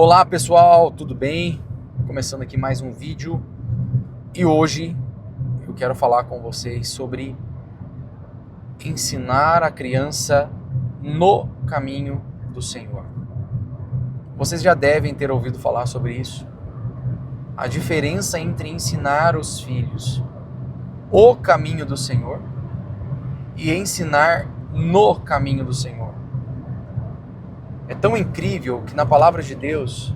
Olá pessoal, tudo bem? Começando aqui mais um vídeo e hoje eu quero falar com vocês sobre ensinar a criança no caminho do Senhor. Vocês já devem ter ouvido falar sobre isso. A diferença entre ensinar os filhos o caminho do Senhor e ensinar no caminho do Senhor. É tão incrível que na palavra de Deus,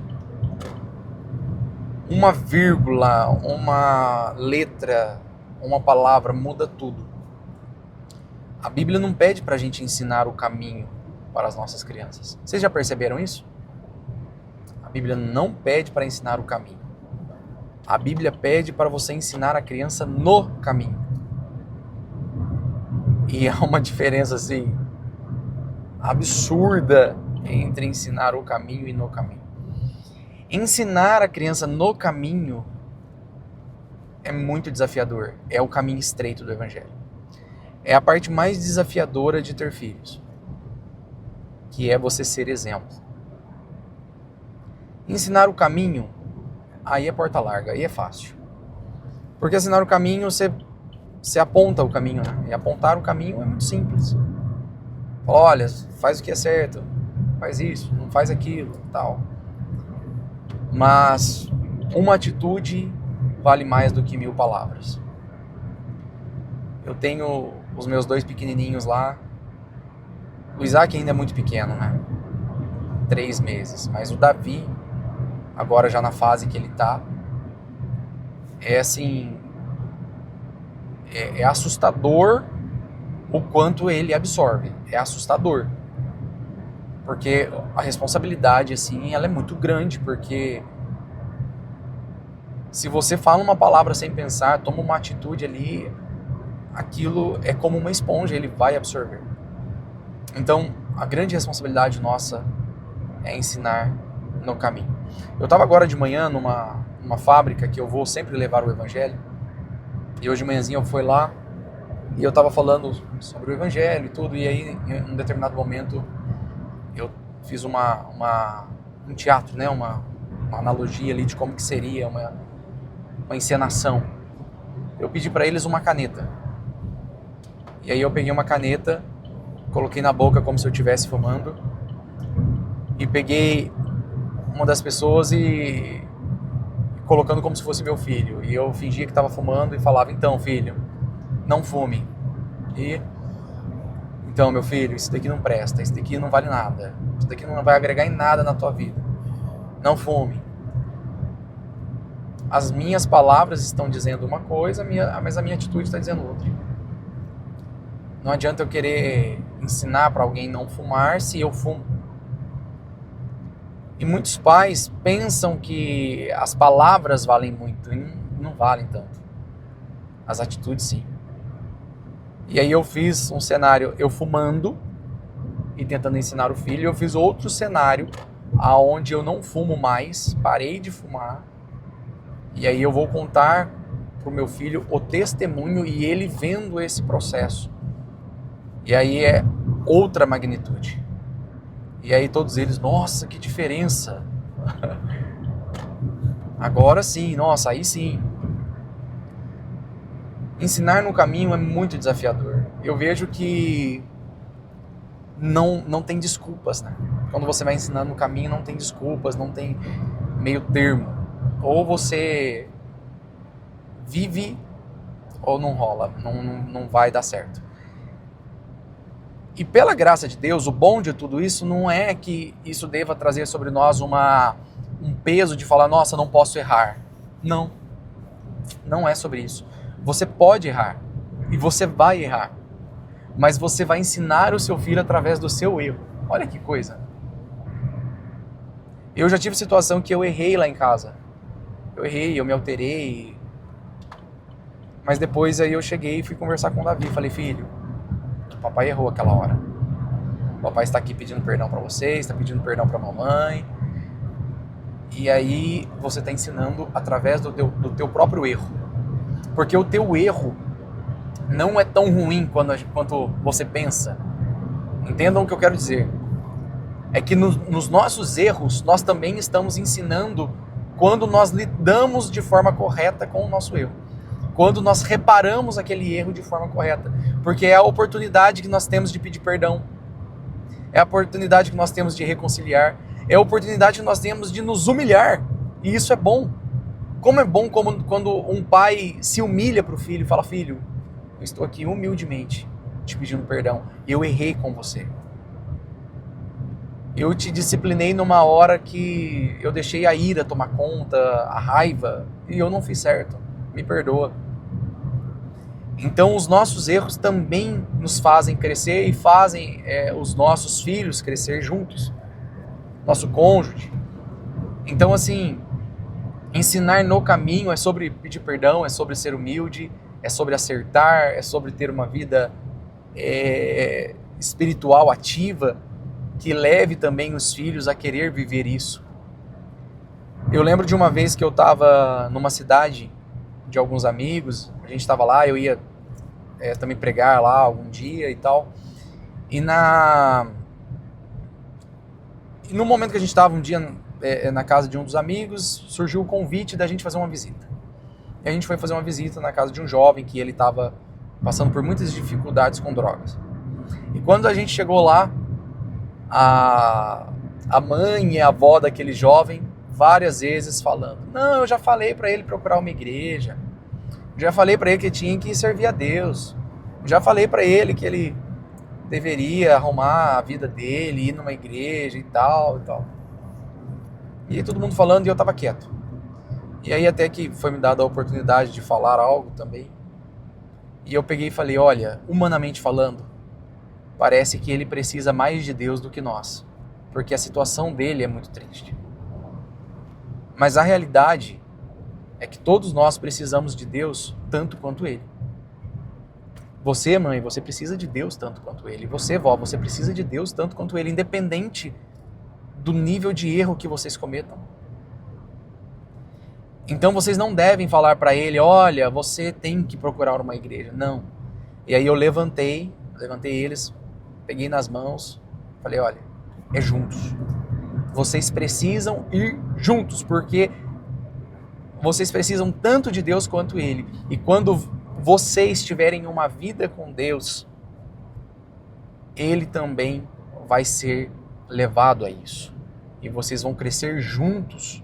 uma vírgula, uma letra, uma palavra muda tudo. A Bíblia não pede para a gente ensinar o caminho para as nossas crianças. Vocês já perceberam isso? A Bíblia não pede para ensinar o caminho. A Bíblia pede para você ensinar a criança no caminho. E há uma diferença assim absurda entre ensinar o caminho e no caminho. Ensinar a criança no caminho é muito desafiador. É o caminho estreito do Evangelho. É a parte mais desafiadora de ter filhos, que é você ser exemplo. Ensinar o caminho, aí é porta larga, aí é fácil. Porque ensinar o caminho, você aponta o caminho, né? E apontar o caminho é muito simples. Fala, olha, faz o que é certo, faz isso, não faz aquilo, tal. Mas uma atitude vale mais do que 1000 palavras. Eu tenho os meus 2 pequenininhos lá. O Isaac ainda é muito pequeno, né? 3 meses. Mas o Davi, agora já na fase que ele tá, é assim, é assustador o quanto ele absorve. É assustador. Porque a responsabilidade, assim, ela é muito grande, porque se você fala uma palavra sem pensar, toma uma atitude ali, aquilo é como uma esponja, ele vai absorver. Então, a grande responsabilidade nossa é ensinar no caminho. Eu estava agora de manhã numa fábrica que eu vou sempre levar o Evangelho, e hoje de manhãzinha eu fui lá, e eu estava falando sobre o Evangelho e tudo, e aí em um determinado momento eu fiz um teatro, né? Uma analogia ali de como que seria uma encenação. Eu pedi para eles uma caneta. E aí eu peguei uma caneta, coloquei na boca como se eu estivesse fumando, e peguei uma das pessoas e colocando como se fosse meu filho. E eu fingia que estava fumando e falava, então filho, não fume. E então, meu filho, isso daqui não presta, isso daqui não vale nada, isso daqui não vai agregar em nada na tua vida. Não fume. As minhas palavras estão dizendo uma coisa, mas a minha atitude está dizendo outra. Não adianta eu querer ensinar para alguém não fumar se eu fumo. E muitos pais pensam que as palavras valem muito, e não valem tanto. As atitudes sim. E aí eu fiz um cenário, eu fumando e tentando ensinar o filho. Eu fiz outro cenário, aonde eu não fumo mais, parei de fumar. E aí eu vou contar para o meu filho o testemunho e ele vendo esse processo. E aí é outra magnitude. E aí todos eles, nossa, que diferença. Agora sim, nossa, aí sim. Ensinar no caminho é muito desafiador. Eu vejo que não tem desculpas, né? Quando você vai ensinar no caminho, não tem desculpas, não tem meio termo. Ou você vive ou não rola, não vai dar certo. E pela graça de Deus, o bom de tudo isso não é que isso deva trazer sobre nós um peso de falar, nossa, não posso errar. Não é sobre isso. Você pode errar e você vai errar, mas você vai ensinar o seu filho através do seu erro. Olha que coisa. Eu já tive situação que eu errei lá em casa. Eu errei, eu me alterei. Mas depois aí eu cheguei e fui conversar com o Davi. Falei, filho, o papai errou aquela hora. O papai está aqui pedindo perdão para você, está pedindo perdão para a mamãe. E aí você está ensinando através do teu próprio erro. Porque o teu erro não é tão ruim quanto você pensa. Entendam o que eu quero dizer. É que nos nossos erros, nós também estamos ensinando quando nós lidamos de forma correta com o nosso erro. Quando nós reparamos aquele erro de forma correta. Porque é a oportunidade que nós temos de pedir perdão. É a oportunidade que nós temos de reconciliar. É a oportunidade que nós temos de nos humilhar. E isso é bom. Como é bom quando um pai se humilha para o filho e fala: filho, eu estou aqui humildemente te pedindo perdão. Eu errei com você. Eu te disciplinei numa hora que eu deixei a ira tomar conta, a raiva, e eu não fiz certo. Me perdoa. Então os nossos erros também nos fazem crescer e fazem os nossos filhos crescer juntos. Nosso cônjuge. Então assim, ensinar no caminho é sobre pedir perdão, é sobre ser humilde, é sobre acertar, é sobre ter uma vida espiritual ativa, que leve também os filhos a querer viver isso. Eu lembro de uma vez que eu estava numa cidade de alguns amigos, a gente estava lá, eu ia também pregar lá algum dia e tal, e no momento que a gente estava um dia na casa de um dos amigos, surgiu o convite da gente fazer uma visita. E a gente foi fazer uma visita na casa de um jovem que ele estava passando por muitas dificuldades com drogas. E quando a gente chegou lá, a mãe e a avó daquele jovem várias vezes falando: não, eu já falei para ele procurar uma igreja, já falei para ele que ele tinha que servir a Deus, já falei para ele que ele deveria arrumar a vida dele, ir numa igreja e tal e tal. E aí todo mundo falando e eu estava quieto. E aí até que foi me dada a oportunidade de falar algo também, e eu peguei e falei: olha, humanamente falando, parece que ele precisa mais de Deus do que nós, porque a situação dele é muito triste. Mas a realidade é que todos nós precisamos de Deus tanto quanto ele. Você, mãe, você precisa de Deus tanto quanto ele. Você, vó, você precisa de Deus tanto quanto ele, independente do nível de erro que vocês cometam. Então vocês não devem falar para ele: olha, você tem que procurar uma igreja. Não. E aí eu levantei eles, peguei nas mãos, falei: olha, é juntos. Vocês precisam ir juntos, porque vocês precisam tanto de Deus quanto ele. E quando vocês tiverem uma vida com Deus, ele também vai ser levado a isso. E vocês vão crescer juntos,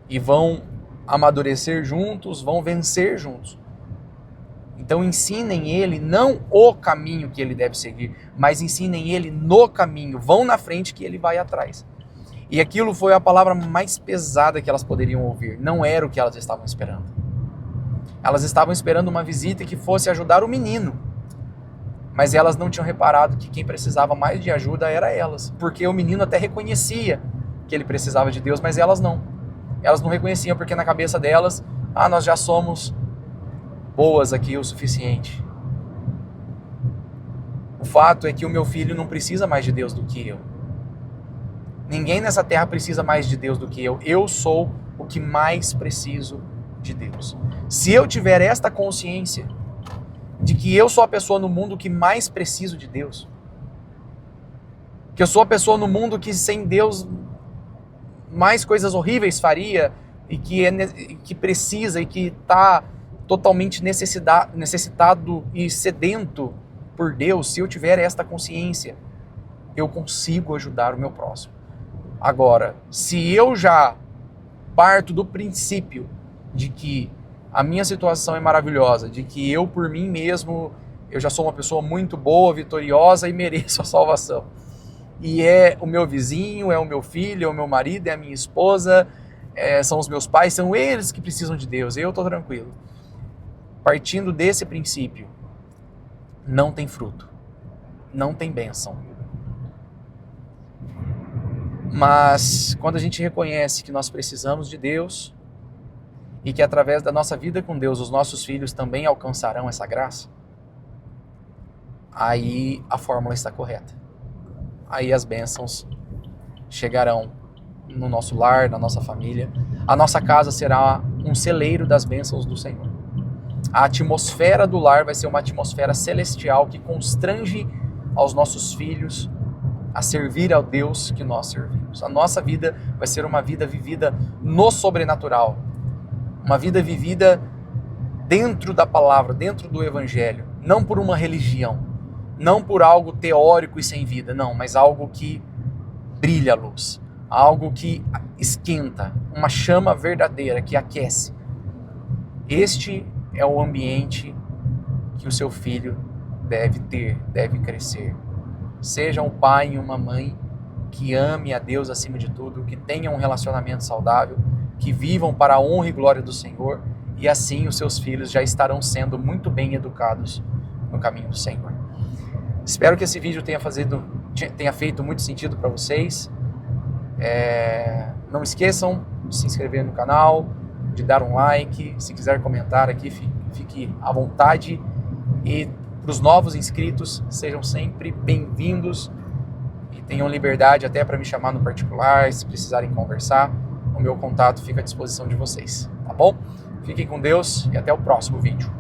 e vão amadurecer juntos, vão vencer juntos. Então ensinem ele não o caminho que ele deve seguir, mas ensinem ele no caminho. Vão na frente que ele vai atrás. E aquilo foi a palavra mais pesada que elas poderiam ouvir. Não era o que elas estavam esperando. Elas estavam esperando uma visita que fosse ajudar o menino. Mas elas não tinham reparado que quem precisava mais de ajuda era elas. Porque o menino até reconhecia que ele precisava de Deus, mas elas não. Elas não reconheciam porque na cabeça delas, nós já somos boas aqui o suficiente. O fato é que o meu filho não precisa mais de Deus do que eu. Ninguém nessa terra precisa mais de Deus do que eu. Eu sou o que mais preciso de Deus. Se eu tiver esta consciência de que eu sou a pessoa no mundo que mais preciso de Deus, que eu sou a pessoa no mundo que sem Deus mais coisas horríveis faria, e que precisa e que está totalmente necessitado e sedento por Deus, se eu tiver esta consciência, eu consigo ajudar o meu próximo. Agora, se eu já parto do princípio de que a minha situação é maravilhosa, de que eu por mim mesmo, eu já sou uma pessoa muito boa, vitoriosa e mereço a salvação, e é o meu vizinho, é o meu filho, é o meu marido, é a minha esposa, são os meus pais, são eles que precisam de Deus, eu estou tranquilo. Partindo desse princípio, não tem fruto, não tem bênção. Mas quando a gente reconhece que nós precisamos de Deus e que através da nossa vida com Deus os nossos filhos também alcançarão essa graça, aí a fórmula está correta. Aí as bênçãos chegarão no nosso lar, na nossa família. A nossa casa será um celeiro das bênçãos do Senhor. A atmosfera do lar vai ser uma atmosfera celestial que constrange aos nossos filhos a servir ao Deus que nós servimos. A nossa vida vai ser uma vida vivida no sobrenatural, uma vida vivida dentro da palavra, dentro do evangelho, não por uma religião, não por algo teórico e sem vida, não, mas algo que brilha a luz, algo que esquenta, uma chama verdadeira que aquece. Este é o ambiente que o seu filho deve ter, deve crescer. Seja um pai e uma mãe que ame a Deus acima de tudo, que tenham um relacionamento saudável, que vivam para a honra e glória do Senhor, e assim os seus filhos já estarão sendo muito bem educados no caminho do Senhor. Espero que esse vídeo tenha feito muito sentido para vocês. Não esqueçam de se inscrever no canal, de dar um like, se quiser comentar aqui, fique à vontade. E para os novos inscritos, sejam sempre bem-vindos e tenham liberdade até para me chamar no particular, se precisarem conversar, o meu contato fica à disposição de vocês, tá bom? Fiquem com Deus e até o próximo vídeo.